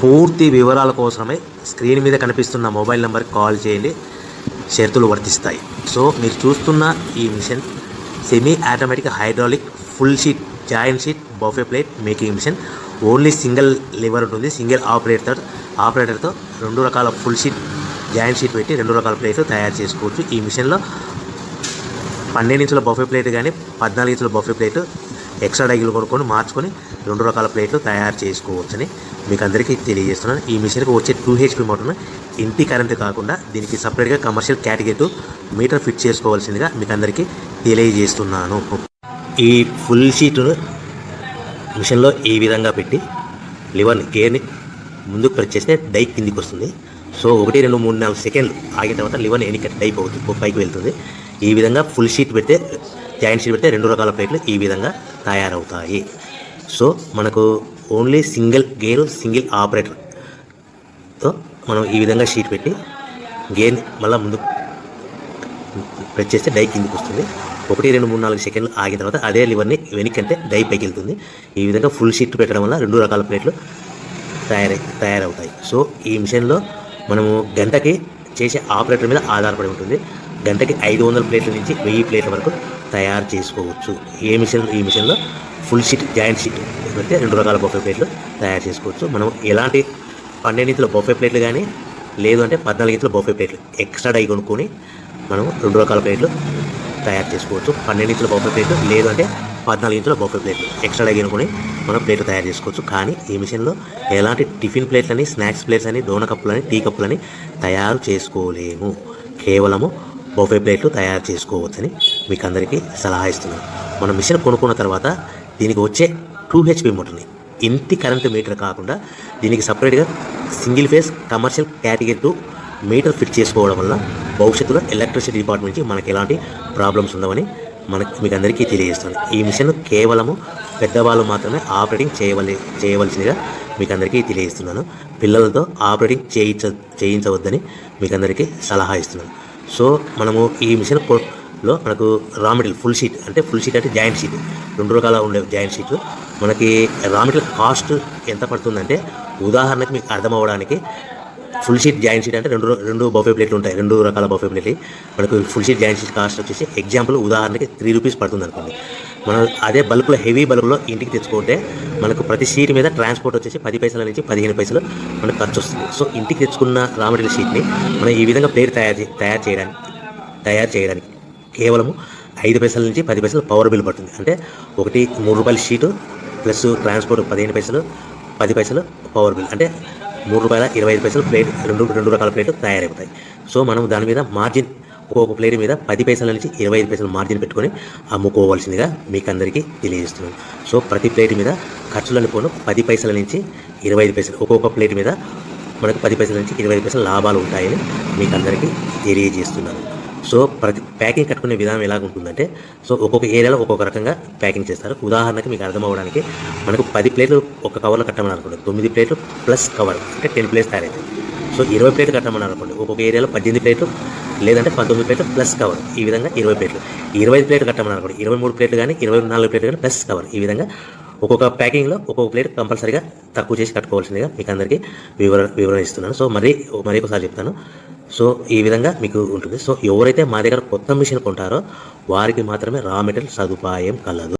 పూర్తి వివరాల కోసమే స్క్రీన్ మీద కనిపిస్తున్న మొబైల్ నెంబర్కి కాల్ చేయండి, షరతులు వర్తిస్తాయి. సో మీరు చూస్తున్న ఈ machine semi automatic hydraulic full sheet joint sheet buffet plate making machine. Only single lever ఉంటుంది, సింగిల్ ఆపరేటర్తో 2 రకాల ఫుల్ షీట్ జాయింట్ షీట్ పెట్టి 2 రకాల ప్లేట్లు తయారు చేసుకోవచ్చు. ఈ మిషన్లో 12 ఇంచుల బఫే ప్లేట్ కానీ 14 ఇంచుల బఫే ప్లేట్ ఎక్స్ట్రా డైగులు కొనుక్కొని మార్చుకొని 2 రకాల ప్లేట్లు తయారు చేసుకోవచ్చని మీకు అందరికీ తెలియజేస్తున్నాను. ఈ మిషన్కి వచ్చే 2 HP మోటార్ను ఇంటి కరెంటు కాకుండా దీనికి సపరేట్గా కమర్షియల్ కేటగిరీ మీటర్ ఫిట్ చేసుకోవాల్సిందిగా మీకు అందరికీ తెలియజేస్తున్నాను. ఈ ఫుల్ షీట్ను మిషన్లో ఈ విధంగా పెట్టి లివర్ని గేర్ని ముందుకు ప్రెస్ చేస్తే డై కిందికి వస్తుంది. సో 1 2 3 4 సెకండ్లు ఆగిన తర్వాత లివర్ని ఎన్నిక డై పైకి వెళ్తుంది. ఈ విధంగా ఫుల్ షీట్ పెడితే జాయింట్ షీట్ పెడితే 2 రకాల ప్లేట్లు ఈ విధంగా తయారవుతాయి. సో మనకు ఓన్లీ సింగిల్ గేరు సింగిల్ ఆపరేటర్తో మనం ఈ విధంగా షీట్ పెట్టి గేర్ని మళ్ళీ ముందుకు ప్రెస్ చేస్తే డై కిందికి వస్తుంది. 1 2 3 4 సెకండ్లు ఆగిన తర్వాత అదే లివర్ని వెనక్కంటే డై పైకి వెళ్తుంది. ఈ విధంగా ఫుల్ షీట్ పెట్టడం వల్ల 2 రకాల ప్లేట్లు తయారవుతాయి. సో ఈ మిషన్లో మనము గంటకి చేసే ఆపరేటర్ మీద ఆధారపడి ఉంటుంది. గంటకి 500 ప్లేట్ల నుంచి 1000 ప్లేట్ల వరకు తయారు చేసుకోవచ్చు. ఈ మిషన్లో ఫుల్ షీట్ జాయింట్ షీట్ పెడితే 2 రకాల బఫే ప్లేట్లు తయారు చేసుకోవచ్చు. మనం ఎలాంటి 12 ఇంచుల బఫే ప్లేట్లు కానీ లేదు అంటే 14 ఇంచుల బఫే ప్లేట్లు ఎక్స్ట్రా డై కొనుక్కొని మనం 2 రకాల ప్లేట్లు తయారు చేసుకోవచ్చు. 12 ఇంచుల బఫే ప్లేట్లు లేదు అంటే 14 ఇంచుల బఫే ప్లేట్లు ఎక్స్ట్రా డై కొనుక్కొని మనం ప్లేట్లు తయారు చేసుకోవచ్చు. కానీ ఈ మిషన్లో ఎలాంటి టిఫిన్ ప్లేట్లని స్నాక్స్ ప్లేట్స్ అని డోన కప్పులని టీ కప్పులని తయారు చేసుకోలేము. కేవలము బఫే ప్లేట్లు తయారు చేసుకోవచ్చని మీకు అందరికీ సలహా ఇస్తున్నాను. మనం మిషన్ కొనుక్కున్న తర్వాత దీనికి వచ్చే 2 HP మోటార్ని ఇంటి కరెంటు మీటర్ కాకుండా దీనికి సపరేట్గా single phase commercial category metre fit చేసుకోవడం వల్ల భవిష్యత్తులో ఎలక్ట్రిసిటీ డిపార్ట్మెంట్ నుంచి మనకి ఎలాంటి ప్రాబ్లమ్స్ ఉండవని మీకు అందరికీ తెలియజేస్తాను. ఈ మిషన్ కేవలము పెద్దవాళ్ళు మాత్రమే ఆపరేటింగ్ చేయవలసిందిగా మీకు అందరికీ తెలియజేస్తున్నాను. పిల్లలతో ఆపరేటింగ్ చేయించవద్దని మీకు అందరికీ సలహా ఇస్తున్నాను. సో మనము ఈ మిషన్లో మనకు రా మెటీరియల్ ఫుల్ షీట్ అంటే జాయింట్ షీట్ 2 రకాల ఉండే జాయింట్ షీట్ మనకి రా మెటీరియల్ కాస్ట్ ఎంత పడుతుందంటే ఉదాహరణకి మీకు అర్థం అవ్వడానికి ఫుల్ షీట్ జాయింట్ షీట్ అంటే రెండు బఫే ప్లేట్లు ఉంటాయి, 2 రకాల బఫే ప్లేట్లు. మనకు full sheet joint sheet cost వచ్చేసి ఎగ్జాంపుల్ ఉదాహరణకి 3 రూపీస్ పడుతుంది అనుకోండి. మనం అదే బల్క్లో హెవీ బల్క్లో ఇంటికి తెచ్చుకుంటే మనకు ప్రతి షీట్ మీద ట్రాన్స్పోర్ట్ వచ్చేసి 10 పైసల నుంచి 15 పైసలు మనకు ఖర్చు వస్తుంది. సో ఇంటికి తెచ్చుకున్న రా మెటీరియల్ షీట్ని మనం ఈ విధంగా ప్లేట్ తయారు చేయడానికి కేవలము 5 పైసల నుంచి 10 పైసలు పవర్ బిల్ పడుతుంది. అంటే ఒకటి 3 రూపాయల షీటు ప్లస్ ట్రాన్స్పోర్ట్ 15 పైసలు 10 పైసలు పవర్ బిల్ అంటే 3 రూపాయల 25 పైసలు ప్లేట్ 2 రకాల ప్లేట్లు తయారైపోతాయి. సో మనం దాని మీద మార్జిన్ ఒక్కొక్క ప్లేట్ మీద 10 పైసల నుంచి 25 పైసలు మార్జిన్ పెట్టుకొని అమ్ముకోవాల్సిందిగా మీకు అందరికీ తెలియజేస్తున్నాను. సో ప్రతి ప్లేట్ మీద ఖర్చులను పోను 10 పైసల నుంచి 25 పైసలు ఒక్కొక్క ప్లేట్ మీద మనకు 10 పైసల నుంచి 25 పైసలు లాభాలు ఉంటాయని మీకు అందరికీ తెలియజేస్తున్నాను. సో ప్రతి ప్యాకింగ్ కట్టుకునే విధానం ఎలా ఉంటుందంటే సో ఒక్కొక్క ఏరియాలో ఒక్కొక్క రకంగా ప్యాకింగ్ చేస్తారు. ఉదాహరణకి మీకు అర్థం అవ్వడానికి మనకు 10 ప్లేట్లు ఒక కవర్లో కట్టమని అనుకోండి, 9 ప్లేట్లు ప్లస్ కవర్ అంటే 10 ప్లేట్స్ తయారవుతాయి. సో 20 ప్లేట్లు కట్టమని అనుకోండి, ఒక్కొక్క ఏరియాలో 18 ప్లేట్లు లేదంటే 19 ప్లేట్లు ప్లస్ కవర్, ఈ విధంగా 20 ప్లేట్లు. 25 ప్లేట్లు కట్టమని అనుకోండి, 23 ప్లేట్లు కానీ 24 ప్లేట్లు కానీ ప్లస్ కవర్, ఈ విధంగా ఒక్కొక్క ప్యాకింగ్లో ఒక్కొక్క ప్లేట్ కంపల్సరీగా తక్కువ చేసి కట్టుకోవాల్సిందిగా మీకు అందరికీ వివరణ ఇస్తున్నాను. సో మరీ ఒకసారి చెప్తాను. సో ఈ విధంగా మీకు ఉంటుంది. సో ఎవరైతే మా దగ్గర కొత్త మిషన్ కొంటారో వారికి మాత్రమే రా మెటీరియల్ సదుపాయం కలదు.